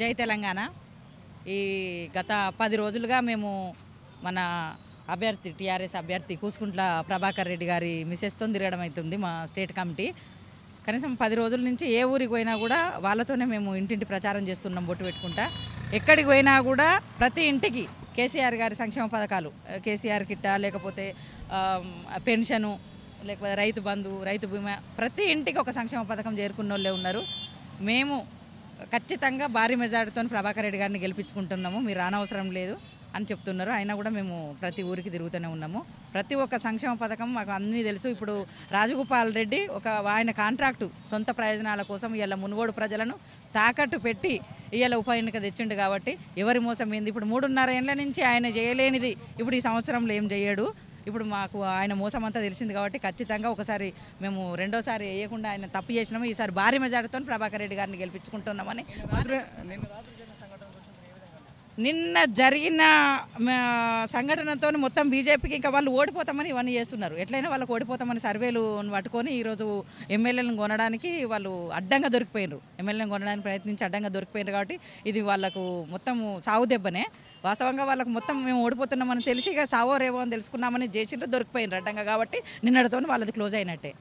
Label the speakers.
Speaker 1: జై తెలంగాణ. ఈ గత 10 రోజులుగా మేము మన అభ్యర్థి టీఆర్ఎస్ అభ్యర్థి కూసుకుంట్ల ప్రభాకర్ రెడ్డి గారి మిసెస్తో తిరగడం అవుతుంది మా స్టేట్ కమిటీ. కనీసం 10 రోజుల నుంచి ఏ ఊరికి పోయినా కూడా వాళ్ళతోనే మేము ఇంటింటి ప్రచారం చేస్తున్నాం బొట్టు పెట్టుకుంటా. ఎక్కడికి పోయినా కూడా ప్రతి ఇంటికి కేసీఆర్ గారి సంక్షేమ పథకాలు, కేసీఆర్ కిట్ట, లేకపోతే పెన్షను, లేకపోతే రైతు బంధు, రైతు బీమా, ప్రతి ఇంటికి ఒక సంక్షేమ పథకం చేరుకున్న వాళ్ళే ఉన్నారు. మేము ఖచ్చితంగా భారీ మెజార్టీతో ప్రభాకర్ రెడ్డి గారిని గెలిపించుకుంటున్నాము, మీరు రానవసరం లేదు అని చెప్తున్నారు. అయినా కూడా మేము ప్రతి ఊరికి తిరుగుతూనే ఉన్నాము. ప్రతి ఒక్క సంక్షేమ పథకం మాకు అన్నీ తెలుసు. ఇప్పుడు రాజగోపాల్ రెడ్డి ఆయన కాంట్రాక్టు సొంత ప్రయోజనాల కోసం ఇవాళ మునుగోడు ప్రజలను తాకట్టు పెట్టి ఇవాళ ఉప ఎన్నిక తెచ్చిండు. కాబట్టి ఎవరి మోసం ఏంది? ఇప్పుడు 3.5 ఏళ్ల నుంచి ఆయన చేయలేనిది ఇప్పుడు ఈ సంవత్సరంలో ఏం చేయడు. ఇప్పుడు మాకు ఆయన మోసం అంతా తెలిసింది కాబట్టి ఖచ్చితంగా ఒకసారి మేము రెండోసారి వేయకుండా ఆయన తప్పు చేసినాము. ఈసారి భారీ మెజార్టీతో ప్రభాకర్ రెడ్డి గారిని గెలిపించుకుంటున్నామని. నిన్న జరిగిన సంఘటనతో మొత్తం బీజేపీకి ఇంకా వాళ్ళు ఓడిపోతామని ఇవన్నీ చేస్తున్నారు. ఎట్లయినా వాళ్ళకి ఓడిపోతామని సర్వేలు పట్టుకొని ఈరోజు ఎమ్మెల్యేలను కొనడానికి వాళ్ళు అడ్డంగా దొరికిపోయినారు. ఎమ్మెల్యేలను కొనడానికి ప్రయత్నించి అడ్డంగా దొరికిపోయినారు. కాబట్టి ఇది వాళ్ళకు మొత్తం సాగు దెబ్బనే. వాస్తవంగా వాళ్ళకు మొత్తం మేము ఓడిపోతున్నామని తెలిసి ఇక సావో రేవో అని తెలుసుకున్నామని చేసిండ్రు, దొరికిపోయినారు అడ్డంగా. కాబట్టి నిన్నటితో వాళ్ళది క్లోజ్ అయినట్టే.